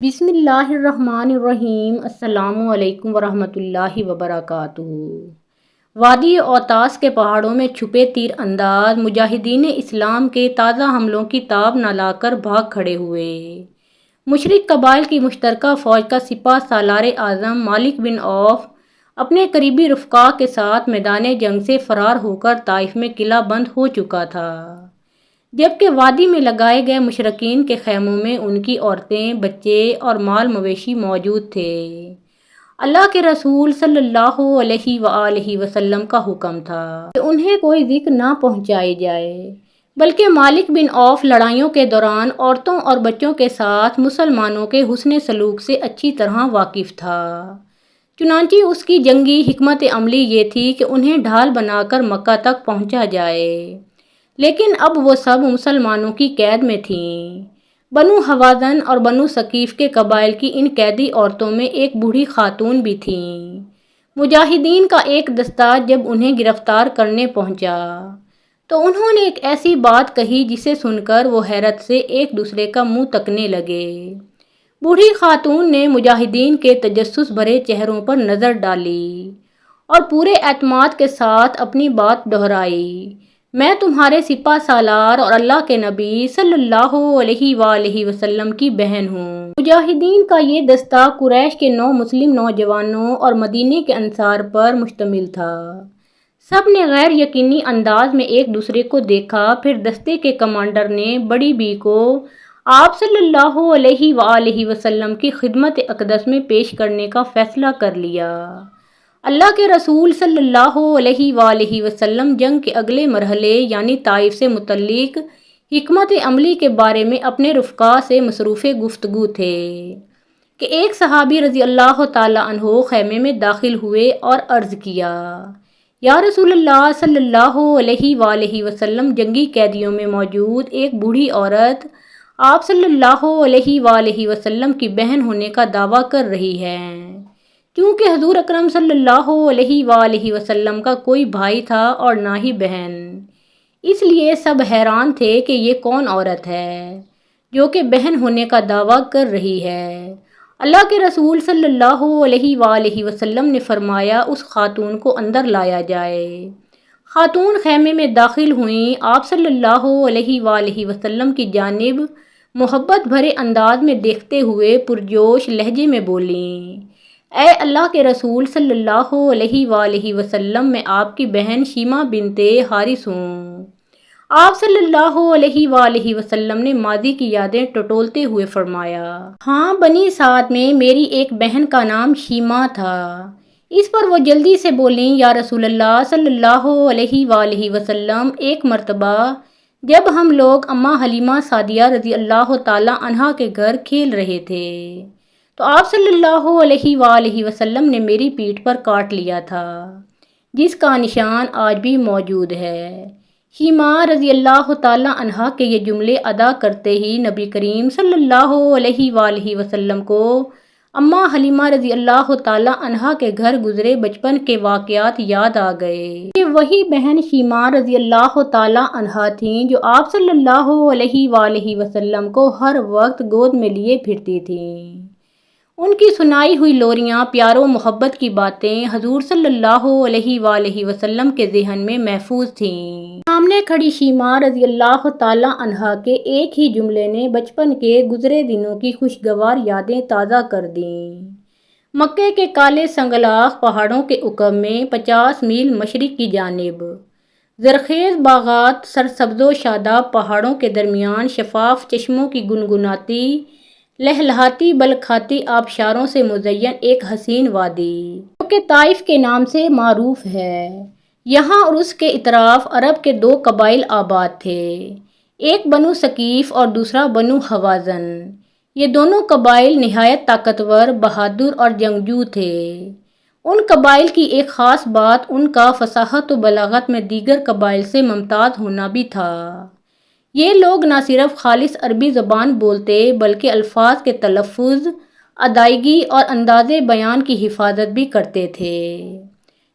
بسم اللہ الرحمن الرحیم۔ السلام علیکم ورحمۃ اللہ وبرکاتہ۔ وادی اوتاس کے پہاڑوں میں چھپے تیر انداز مجاہدین اسلام کے تازہ حملوں کی تاب نہ لا کر بھاگ کھڑے ہوئے۔ مشرک قبائل کی مشترکہ فوج کا سپہ سالار اعظم مالک بن عوف اپنے قریبی رفقا کے ساتھ میدان جنگ سے فرار ہو کر طائف میں قلعہ بند ہو چکا تھا، جبکہ وادی میں لگائے گئے مشرکین کے خیموں میں ان کی عورتیں، بچے اور مال مویشی موجود تھے۔ اللہ کے رسول صلی اللہ علیہ وآلہ وسلم کا حکم تھا کہ انہیں کوئی ذکر نہ پہنچائی جائے، بلکہ مالک بن عوف لڑائیوں کے دوران عورتوں اور بچوں کے ساتھ مسلمانوں کے حسن سلوک سے اچھی طرح واقف تھا۔ چنانچہ اس کی جنگی حکمت عملی یہ تھی کہ انہیں ڈھال بنا کر مکہ تک پہنچا جائے، لیکن اب وہ سب مسلمانوں کی قید میں تھیں۔ بنو حوازن اور بنو ثقیف کے قبائل کی ان قیدی عورتوں میں ایک بوڑھی خاتون بھی تھیں۔ مجاہدین کا ایک دستہ جب انہیں گرفتار کرنے پہنچا تو انہوں نے ایک ایسی بات کہی جسے سن کر وہ حیرت سے ایک دوسرے کا منہ تکنے لگے۔ بوڑھی خاتون نے مجاہدین کے تجسس بھرے چہروں پر نظر ڈالی اور پورے اعتماد کے ساتھ اپنی بات دہرائی، میں تمہارے سپہ سالار اور اللہ کے نبی صلی اللہ علیہ وآلہ وسلم کی بہن ہوں۔ مجاہدین کا یہ دستہ قریش کے 9 مسلم نوجوانوں اور مدینے کے انصار پر مشتمل تھا۔ سب نے غیر یقینی انداز میں ایک دوسرے کو دیکھا، پھر دستے کے کمانڈر نے بڑی بی کو آپ صلی اللہ علیہ وآلہ وسلم کی خدمت اقدس میں پیش کرنے کا فیصلہ کر لیا۔ اللہ کے رسول صلی اللہ علیہ وآلہ وسلم جنگ کے اگلے مرحلے یعنی طائف سے متعلق حکمت عملی کے بارے میں اپنے رفقا سے مصروف گفتگو تھے کہ ایک صحابی رضی اللہ تعالی عنہ خیمے میں داخل ہوئے اور عرض کیا، یا رسول اللہ صلی اللہ علیہ وآلہ وسلم، جنگی قیدیوں میں موجود ایک بوڑھی عورت آپ صلی اللہ علیہ وآلہ وسلم کی بہن ہونے کا دعویٰ کر رہی ہے۔ کیونکہ حضور اکرم صلی اللہ علیہ وآلہ وسلم کا کوئی بھائی تھا اور نہ ہی بہن، اس لیے سب حیران تھے کہ یہ کون عورت ہے جو کہ بہن ہونے کا دعویٰ کر رہی ہے۔ اللہ کے رسول صلی اللہ علیہ وآلہ وسلم نے فرمایا، اس خاتون کو اندر لایا جائے۔ خاتون خیمے میں داخل ہوئیں، آپ صلی اللہ علیہ وآلہ وسلم کی جانب محبت بھرے انداز میں دیکھتے ہوئے پرجوش لہجے میں بولیں، اے اللہ کے رسول صلی اللہ علیہ وآلہ وسلم، میں آپ کی بہن شیمہ بنت حارث ہوں۔ آپ صلی اللہ علیہ وآلہ وسلم نے ماضی کی یادیں ٹٹولتے ہوئے فرمایا، ہاں، بنی سعد میں میری ایک بہن کا نام شیمہ تھا۔ اس پر وہ جلدی سے بولیں، یا رسول اللہ صلی اللہ علیہ وآلہ وسلم، ایک مرتبہ جب ہم لوگ اماں حلیمہ سعدیہ رضی اللہ تعالی عنہا کے گھر کھیل رہے تھے تو آپ صلی اللہ علیہ وآلہ وسلم نے میری پیٹھ پر کاٹ لیا تھا، جس کا نشان آج بھی موجود ہے۔ شیمہ رضی اللہ تعالی عنہا کے یہ جملے ادا کرتے ہی نبی کریم صلی اللہ علیہ وآلہ وسلم کو اماں حلیمہ رضی اللہ تعالی عنہا کے گھر گزرے بچپن کے واقعات یاد آ گئے۔ یہ وہی بہن شیمہ رضی اللہ تعالی عنہا تھیں جو آپ صلی اللہ علیہ وآلہ وسلم کو ہر وقت گود میں لیے پھرتی تھیں۔ ان کی سنائی ہوئی لوریاں، پیار و محبت کی باتیں حضور صلی اللہ علیہ وآلہ وسلم کے ذہن میں محفوظ تھیں۔ سامنے کھڑی شیمہ رضی اللہ تعالی عنہا کے ایک ہی جملے نے بچپن کے گزرے دنوں کی خوشگوار یادیں تازہ کر دیں۔ مکے کے کالے سنگلاخ پہاڑوں کے عقب میں 50 میل مشرق کی جانب زرخیز باغات، سرسبز و شاداب پہاڑوں کے درمیان شفاف چشموں کی گنگناتی لہلہاتی بل کھاتی آبشاروں سے مزین ایک حسین وادی جو کہ طائف کے نام سے معروف ہے۔ یہاں اور اس کے اطراف عرب کے 2 قبائل آباد تھے، ایک بنو ثقیف اور دوسرا بنو حوازن۔ یہ دونوں قبائل نہایت طاقتور، بہادر اور جنگجو تھے۔ ان قبائل کی ایک خاص بات ان کا فصاحت و بلاغت میں دیگر قبائل سے ممتاز ہونا بھی تھا۔ یہ لوگ نہ صرف خالص عربی زبان بولتے بلکہ الفاظ کے تلفظ، ادائیگی اور انداز بیان کی حفاظت بھی کرتے تھے۔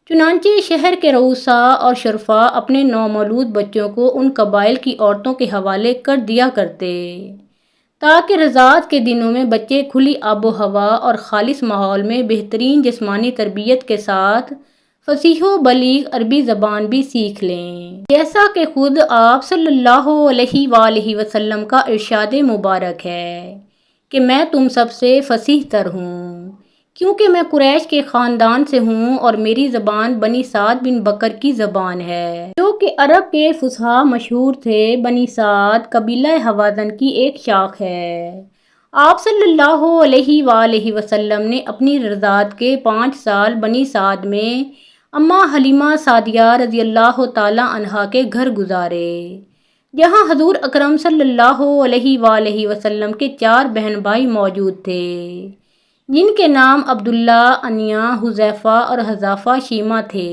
چنانچہ شہر کے رؤساء اور شرفاء اپنے نومولود بچوں کو ان قبائل کی عورتوں کے حوالے کر دیا کرتے تاکہ رضاعت کے دنوں میں بچے کھلی آب و ہوا اور خالص ماحول میں بہترین جسمانی تربیت کے ساتھ فصیح و بلیغ عربی زبان بھی سیکھ لیں، جیسا کہ خود آپ صلی اللہ علیہ وآلہ وسلم کا ارشاد مبارک ہے کہ میں تم سب سے فصیح تر ہوں، کیونکہ میں قریش کے خاندان سے ہوں اور میری زبان بنی سعد بن بکر کی زبان ہے، جو کہ عرب کے فصحاء مشہور تھے۔ بنی سعد قبیلہ ہوازن کی ایک شاخ ہے۔ آپ صلی اللہ علیہ وآلہ وسلم نے اپنی رضاعت کے 5 سال بنی سعد میں اماں حلیمہ سعدیہ رضی اللہ تعالی عنہا کے گھر گزارے، جہاں حضور اکرم صلی اللہ علیہ وآلہ وسلم کے 4 بہن بھائی موجود تھے، جن کے نام عبداللہ، انیا، حذیفہ اور حذافہ شیمہ تھے۔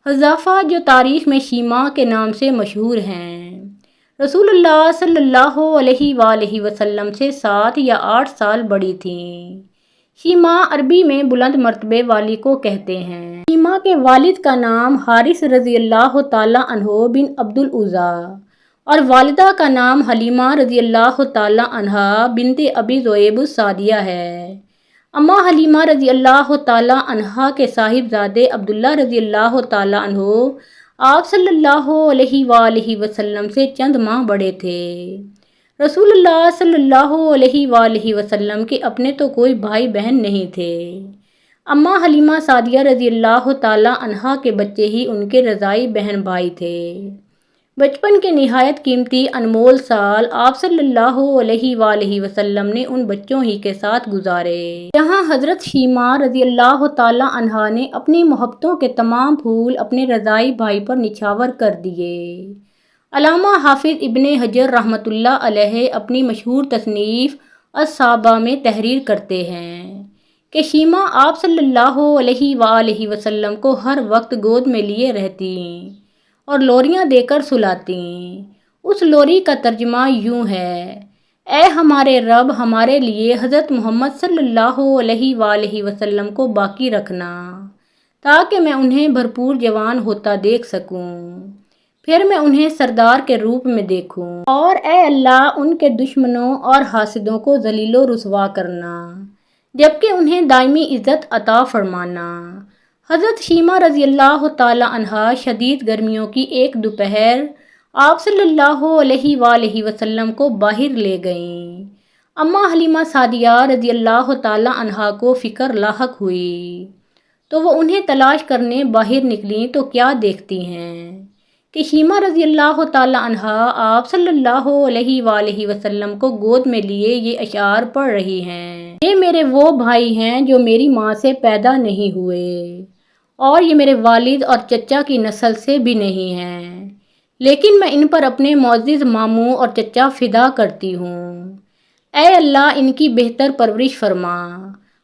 حذافہ جو تاریخ میں شیمہ کے نام سے مشہور ہیں، رسول اللہ صلی اللہ علیہ وآلہ وسلم سے 7 یا 8 سال بڑی تھیں۔ شیمہ عربی میں بلند مرتبے والی کو کہتے ہیں۔ شیمہ کے والد کا نام حارث رضی اللہ تعالی عنہ بن عبد العزیٰ اور والدہ کا نام حلیمہ رضی اللہ تعالی عنہا بنت ابی ذؤیب السعدیہ ہے۔ اماں حلیمہ رضی اللہ تعالی عنہا کے صاحبزادے عبداللہ رضی اللہ تعالی عنہ آپ صلی اللہ علیہ وآلہ وسلم سے چند ماہ بڑے تھے۔ رسول اللہ صلی اللہ علیہ وآلہ وسلم کے اپنے تو کوئی بھائی بہن نہیں تھے۔ اماں حلیمہ سعدیہ رضی اللہ تعالی عنہا کے بچے ہی ان کے رضاعی بہن بھائی تھے۔ بچپن کے نہایت قیمتی انمول سال آپ صلی اللہ علیہ وآلہ وسلم نے ان بچوں ہی کے ساتھ گزارے، جہاں حضرت شیمہ رضی اللہ تعالی عنہا نے اپنی محبتوں کے تمام پھول اپنے رضاعی بھائی پر نچھاور کر دیے۔ علامہ حافظ ابن حجر رحمۃ اللہ علیہ اپنی مشہور تصنیف الصحابہ میں تحریر کرتے ہیں کہ شیمہ آپ صلی اللہ علیہ وآلہ وسلم کو ہر وقت گود میں لیے رہتی اور لوریاں دے کر سلاتی۔ اس لوری کا ترجمہ یوں ہے: اے ہمارے رب، ہمارے لیے حضرت محمد صلی اللہ علیہ وآلہ وسلم کو باقی رکھنا تاکہ میں انہیں بھرپور جوان ہوتا دیکھ سکوں، پھر میں انہیں سردار کے روپ میں دیکھوں، اور اے اللہ ان کے دشمنوں اور حاسدوں کو ذلیل و رسوا کرنا جبکہ انہیں دائمی عزت عطا فرمانا۔ حضرت شیمہ رضی اللہ تعالی عنہا شدید گرمیوں کی ایک دوپہر آپ صلی اللہ علیہ وآلہ وسلم کو باہر لے گئیں۔ اماں حلیمہ سعدیہ رضی اللہ تعالی عنہا کو فکر لاحق ہوئی تو وہ انہیں تلاش کرنے باہر نکلیں تو کیا دیکھتی ہیں کہ شیمہ رضی اللہ تعالی عنہا آپ صلی اللہ علیہ وآلہ وسلم کو گود میں لیے یہ اشعار پڑھ رہی ہیں: یہ میرے وہ بھائی ہیں جو میری ماں سے پیدا نہیں ہوئے، اور یہ میرے والد اور چچا کی نسل سے بھی نہیں ہیں، لیکن میں ان پر اپنے معزز ماموں اور چچا فدا کرتی ہوں، اے اللہ ان کی بہتر پرورش فرما۔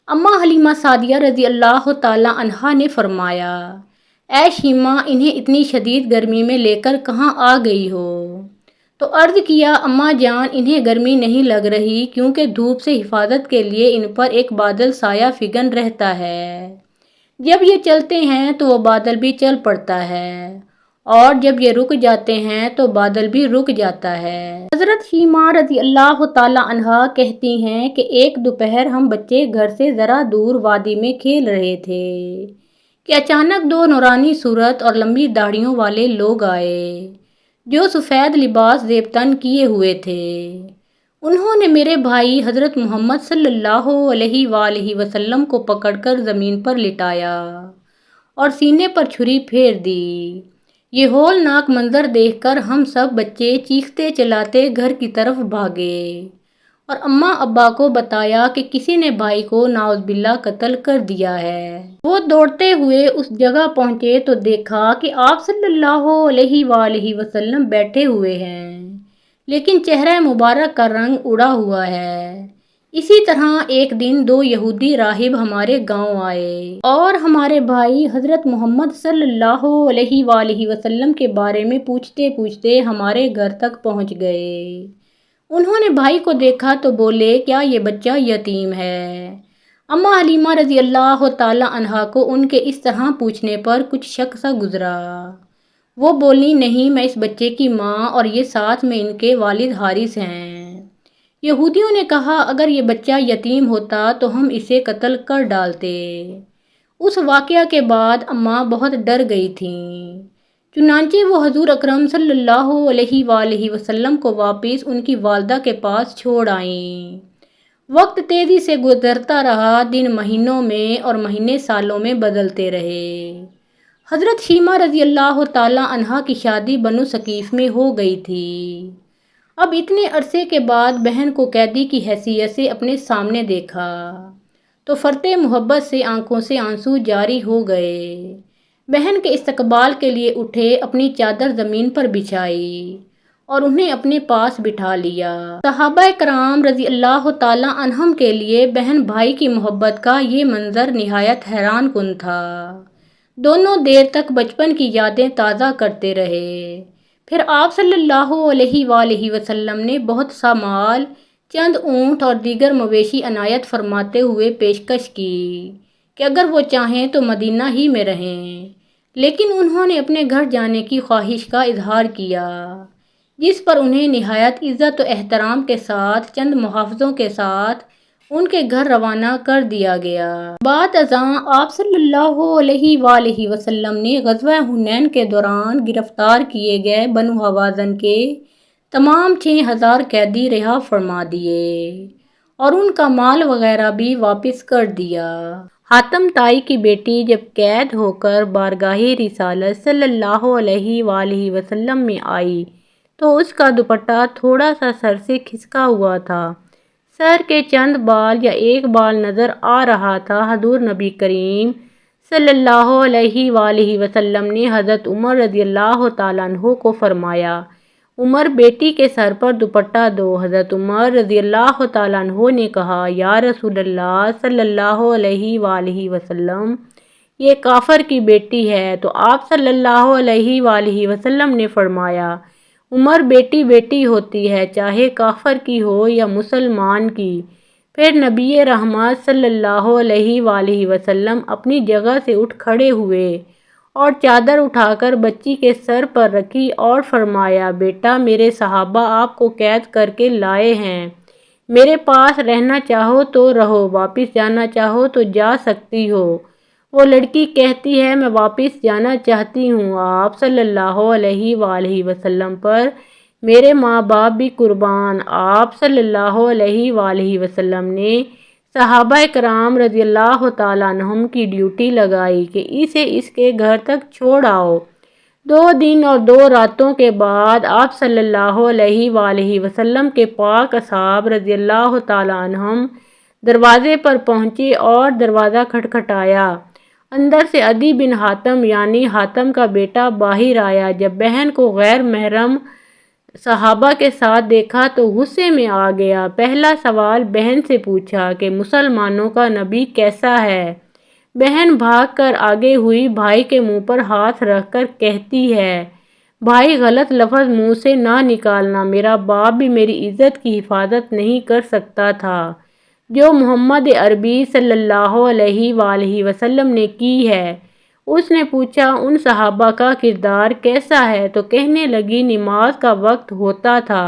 اماں حلیمہ سعدیہ رضی اللہ تعالی عنہا نے فرمایا: اے شیمہ، انہیں اتنی شدید گرمی میں لے کر کہاں آ گئی ہو؟ تو عرض کیا: اماں جان، انہیں گرمی نہیں لگ رہی، کیونکہ دھوپ سے حفاظت کے لیے ان پر ایک بادل سایہ فگن رہتا ہے، جب یہ چلتے ہیں تو وہ بادل بھی چل پڑتا ہے، اور جب یہ رک جاتے ہیں تو بادل بھی رک جاتا ہے۔ حضرت شیمہ رضی اللہ تعالی عنہا کہتی ہیں کہ ایک دوپہر ہم بچے گھر سے ذرا دور وادی میں کھیل رہے تھے کہ اچانک 2 نورانی صورت اور لمبی داڑھیوں والے لوگ آئے جو سفید لباس زیب تن کیے ہوئے تھے۔ انہوں نے میرے بھائی حضرت محمد صلی اللہ علیہ وآلہ وسلم کو پکڑ کر زمین پر لٹایا اور سینے پر چھری پھیر دی۔ یہ ہولناک منظر دیکھ کر ہم سب بچے چیختے چلاتے گھر کی طرف بھاگے اور اماں ابا کو بتایا کہ کسی نے بھائی کو نعوذ باللہ قتل کر دیا ہے۔ وہ دوڑتے ہوئے اس جگہ پہنچے تو دیکھا کہ آپ صلی اللہ علیہ وآلہ وسلم بیٹھے ہوئے ہیں، لیکن چہرہ مبارک کا رنگ اڑا ہوا ہے۔ اسی طرح ایک دن 2 یہودی راہب ہمارے گاؤں آئے اور ہمارے بھائی حضرت محمد صلی اللہ علیہ وآلہ وسلم کے بارے میں پوچھتے پوچھتے ہمارے گھر تک پہنچ گئے۔ انہوں نے بھائی کو دیکھا تو بولے: کیا یہ بچہ یتیم ہے؟ اماں حلیمہ رضی اللہ تعالی عنہا کو ان کے اس طرح پوچھنے پر کچھ شک سا گزرا۔ وہ بولی: نہیں، میں اس بچے کی ماں اور یہ ساتھ میں ان کے والد حارث ہیں۔ یہودیوں نے کہا اگر یہ بچہ یتیم ہوتا تو ہم اسے قتل کر ڈالتے۔ اس واقعہ کے بعد اماں بہت ڈر گئی تھیں، چنانچہ وہ حضور اکرم صلی اللہ علیہ وآلہ وسلم کو واپس ان کی والدہ کے پاس چھوڑ آئیں۔ وقت تیزی سے گزرتا رہا، دن مہینوں میں اور مہینے سالوں میں بدلتے رہے۔ حضرت شیمہ رضی اللہ تعالیٰ عنہا کی شادی بنو ثقیف میں ہو گئی تھی۔ اب اتنے عرصے کے بعد بہن کو قیدی کی حیثیت سے اپنے سامنے دیکھا تو فرتے محبت سے آنکھوں سے آنسو جاری ہو گئے۔ بہن کے استقبال کے لیے اٹھے، اپنی چادر زمین پر بچھائی اور انہیں اپنے پاس بٹھا لیا۔ صحابہ کرام رضی اللہ تعالیٰ عنہم کے لیے بہن بھائی کی محبت کا یہ منظر نہایت حیران کن تھا۔ دونوں دیر تک بچپن کی یادیں تازہ کرتے رہے۔ پھر آپ صلی اللہ علیہ وآلہ وسلم نے بہت سا مال، چند اونٹ اور دیگر مویشی عنایت فرماتے ہوئے پیشکش کی کہ اگر وہ چاہیں تو مدینہ ہی میں رہیں، لیکن انہوں نے اپنے گھر جانے کی خواہش کا اظہار کیا، جس پر انہیں نہایت عزت و احترام کے ساتھ چند محافظوں کے ساتھ ان کے گھر روانہ کر دیا گیا۔ بعد ازاں آپ صلی اللہ علیہ وآلہ وسلم نے غزوہ حنین کے دوران گرفتار کیے گئے بنو حوازن کے تمام 6000 قیدی رہا فرما دیے اور ان کا مال وغیرہ بھی واپس کر دیا۔ حاتم طائی کی بیٹی جب قید ہو کر بارگاہ رسالت صلی اللہ علیہ وآلہ وسلم میں آئی تو اس کا دوپٹہ تھوڑا سا سر سے کھسکا ہوا تھا، سر کے چند بال یا ایک بال نظر آ رہا تھا۔ حضور نبی کریم صلی اللہ علیہ وآلہ وسلم نے حضرت عمر رضی اللہ تعالیٰ عنہ کو فرمایا، عمر بیٹی کے سر پر دوپٹہ دو۔ حضرت عمر رضی اللہ تعالیٰ عنہ نے کہا، یا رسول اللہ صلی اللہ علیہ وآلہ وسلم، یہ کافر کی بیٹی ہے۔ تو آپ صلی اللہ علیہ وآلہ وسلم نے فرمایا، عمر بیٹی بیٹی ہوتی ہے، چاہے کافر کی ہو یا مسلمان کی۔ پھر نبی رحمت صلی اللہ علیہ وآلہ وسلم اپنی جگہ سے اٹھ کھڑے ہوئے اور چادر اٹھا کر بچی کے سر پر رکھی اور فرمایا، بیٹا میرے صحابہ آپ کو قید کر کے لائے ہیں، میرے پاس رہنا چاہو تو رہو، واپس جانا چاہو تو جا سکتی ہو۔ وہ لڑکی کہتی ہے، میں واپس جانا چاہتی ہوں، آپ صلی اللہ علیہ وآلہ وسلم پر میرے ماں باپ بھی قربان۔ آپ صلی اللہ علیہ وآلہ وسلم نے صحابہ کرام رضی اللہ تعالیٰ عنہم کی ڈیوٹی لگائی کہ اسے اس کے گھر تک چھوڑ آؤ۔ 2 دن اور 2 راتوں کے بعد آپ صلی اللہ علیہ وآلہ وسلم کے پاک اصحاب رضی اللہ تعالیٰ عنہم دروازے پر پہنچے اور دروازہ کھٹکھٹایا۔ اندر سے عدی بن حاتم یعنی حاتم کا بیٹا باہر آیا۔ جب بہن کو غیر محرم صحابہ کے ساتھ دیکھا تو غصے میں آ گیا۔ پہلا سوال بہن سے پوچھا کہ مسلمانوں کا نبی کیسا ہے؟ بہن بھاگ کر آگے ہوئی، بھائی کے منہ پر ہاتھ رکھ کر کہتی ہے، بھائی غلط لفظ منہ سے نہ نکالنا، میرا باپ بھی میری عزت کی حفاظت نہیں کر سکتا تھا جو محمد عربی صلی اللہ علیہ وآلہ وسلم نے کی ہے۔ اس نے پوچھا، ان صحابہ کا کردار کیسا ہے؟ تو کہنے لگی، نماز کا وقت ہوتا تھا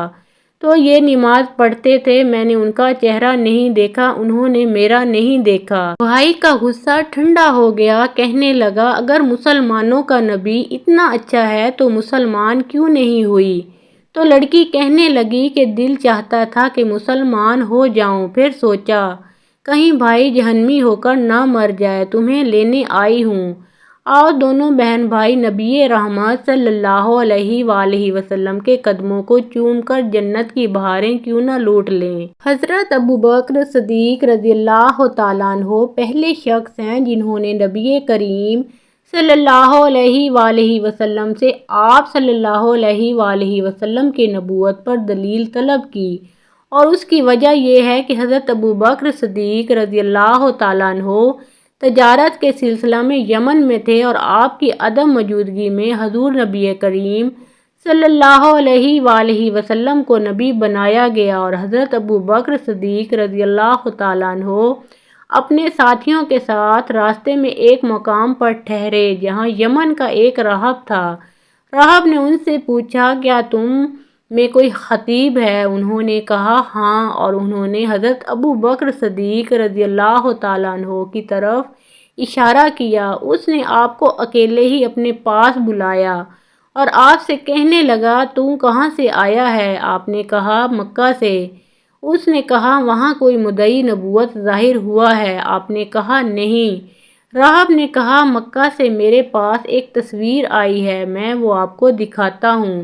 تو یہ نماز پڑھتے تھے، میں نے ان کا چہرہ نہیں دیکھا، انہوں نے میرا نہیں دیکھا۔ بھائی کا غصہ ٹھنڈا ہو گیا، کہنے لگا، اگر مسلمانوں کا نبی اتنا اچھا ہے تو مسلمان کیوں نہیں ہوئی؟ تو لڑکی کہنے لگی کہ دل چاہتا تھا کہ مسلمان ہو جاؤں، پھر سوچا کہیں بھائی جہنمی ہو کر نہ مر جائے، تمہیں لینے آئی ہوں، آؤ دونوں بہن بھائی نبی رحمت صلی اللہ علیہ وآلہ وسلم کے قدموں کو چوم کر جنت کی بہاریں کیوں نہ لوٹ لیں۔ حضرت ابوبکر صدیق رضی اللہ تعالیٰ عنہ پہلے شخص ہیں جنہوں نے نبی کریم صلی اللہ علیہ وآلہ وسلم سے آپ صلی اللہ علیہ وآلہ وسلم کی نبوت پر دلیل طلب کی، اور اس کی وجہ یہ ہے کہ حضرت ابوبکر صدیق رضی اللہ تعالیٰ عنہ تجارت کے سلسلہ میں یمن میں تھے اور آپ کی عدم موجودگی میں حضور نبی کریم صلی اللہ علیہ وآلہ وسلم کو نبی بنایا گیا، اور حضرت ابوبکر صدیق رضی اللہ تعالیٰ عنہ اپنے ساتھیوں کے ساتھ راستے میں ایک مقام پر ٹھہرے جہاں یمن کا ایک راہب تھا۔ راہب نے ان سے پوچھا، کیا تم میں کوئی خطیب ہے؟ انہوں نے کہا ہاں، اور انہوں نے حضرت ابو بکر صدیق رضی اللہ تعالیٰ عنہ کی طرف اشارہ کیا۔ اس نے آپ کو اکیلے ہی اپنے پاس بلایا اور آپ سے کہنے لگا تو کہاں سے آیا ہے؟ آپ نے کہا مکہ سے۔ اس نے کہا وہاں کوئی مدعی نبوت ظاہر ہوا ہے؟ آپ نے کہا نہیں۔ راہب نے کہا مکہ سے میرے پاس ایک تصویر آئی ہے، میں وہ آپ کو دکھاتا ہوں،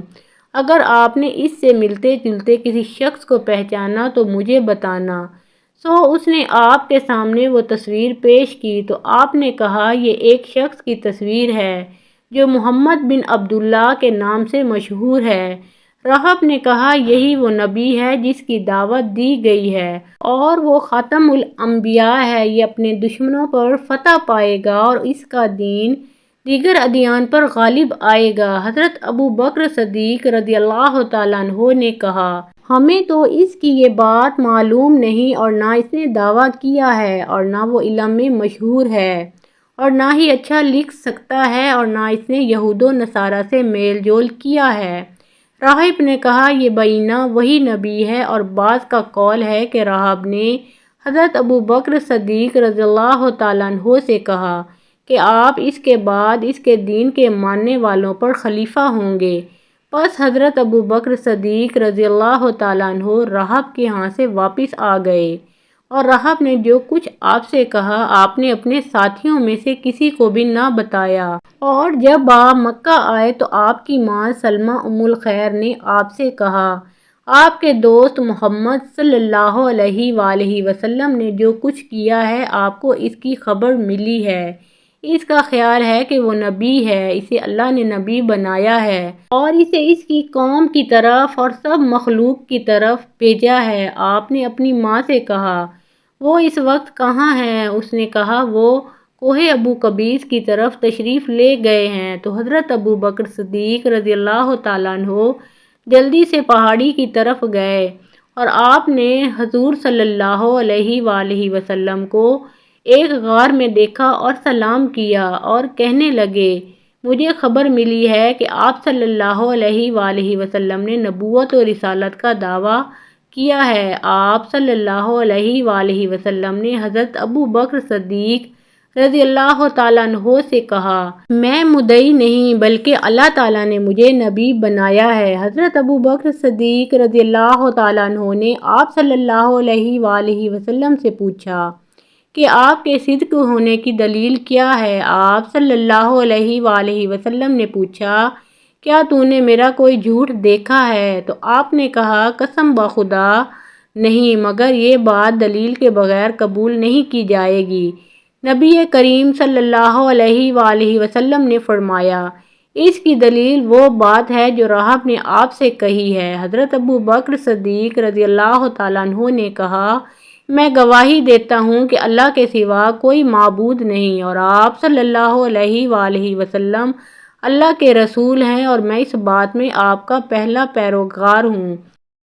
اگر آپ نے اس سے ملتے جلتے کسی شخص کو پہچانا تو مجھے بتانا۔ سو اس نے آپ کے سامنے وہ تصویر پیش کی تو آپ نے کہا یہ ایک شخص کی تصویر ہے جو محمد بن عبداللہ کے نام سے مشہور ہے۔ راہب نے کہا یہی وہ نبی ہے جس کی دعوت دی گئی ہے اور وہ خاتم الانبیاء ہے، یہ اپنے دشمنوں پر فتح پائے گا اور اس کا دین دیگر ادیان پر غالب آئے گا۔ حضرت ابو بکر صدیق رضی اللہ تعالیٰ عنہ نے کہا ہمیں تو اس کی یہ بات معلوم نہیں، اور نہ اس نے دعویٰ کیا ہے، اور نہ وہ علم میں مشہور ہے، اور نہ ہی اچھا لکھ سکتا ہے، اور نہ اس نے یہود و نصارہ سے میل جول کیا ہے۔ راہب نے کہا یہ بینہ وہی نبی ہے، اور بعض کا قول ہے کہ راہب نے حضرت ابو بکر صدیق رضی اللہ تعالیٰ عنہ سے کہا کہ آپ اس کے بعد اس کے دین کے ماننے والوں پر خلیفہ ہوں گے۔ پس حضرت ابو بکر صدیق رضی اللہ تعالیٰ عنہ راہب کے ہاں سے واپس آ گئے، اور راہب نے جو کچھ آپ سے کہا آپ نے اپنے ساتھیوں میں سے کسی کو بھی نہ بتایا۔ اور جب آپ مکہ آئے تو آپ کی ماں سلمہ ام الخیر نے آپ سے کہا آپ کے دوست محمد صلی اللہ علیہ وآلہ وسلم نے جو کچھ کیا ہے آپ کو اس کی خبر ملی ہے، اس کا خیال ہے کہ وہ نبی ہے، اسے اللہ نے نبی بنایا ہے اور اسے اس کی قوم کی طرف اور سب مخلوق کی طرف بھیجا ہے۔ آپ نے اپنی ماں سے کہا وہ اس وقت کہاں ہے؟ اس نے کہا وہ کوہ ابو قبیس کی طرف تشریف لے گئے ہیں۔ تو حضرت ابو بکر صدیق رضی اللہ تعالیٰ عنہ جلدی سے پہاڑی کی طرف گئے اور آپ نے حضور صلی اللہ علیہ وآلہ وسلم کو ایک غار میں دیکھا اور سلام کیا اور کہنے لگے مجھے خبر ملی ہے کہ آپ صلی اللہ علیہ وآلہ وسلم نے نبوت و رسالت کا دعویٰ کیا ہے۔ آپ صلی اللہ علیہ وآلہ وسلم نے حضرت ابو بکر صدیق رضی اللہ تعالیٰ عنہ سے کہا میں مدعی نہیں بلکہ اللہ تعالیٰ نے مجھے نبی بنایا ہے۔ حضرت ابو بکر صدیق رضی اللہ تعالیٰ عنہ نے آپ صلی اللہ علیہ وآلہ وسلم سے پوچھا کہ آپ کے صدق ہونے کی دلیل کیا ہے؟ آپ صلی اللہ علیہ وآلہ وسلم نے پوچھا کیا تو نے میرا کوئی جھوٹ دیکھا ہے؟ تو آپ نے کہا قسم بخدا نہیں، مگر یہ بات دلیل کے بغیر قبول نہیں کی جائے گی۔ نبی کریم صلی اللہ علیہ وآلہ وسلم نے فرمایا اس کی دلیل وہ بات ہے جو راہب نے آپ سے کہی ہے۔ حضرت ابو بکر صدیق رضی اللہ تعالیٰ عنہ نے کہا میں گواہی دیتا ہوں کہ اللہ کے سوا کوئی معبود نہیں، اور آپ صلی اللہ علیہ وآلہ وسلم اللہ کے رسول ہیں، اور میں اس بات میں آپ کا پہلا پیروکار ہوں۔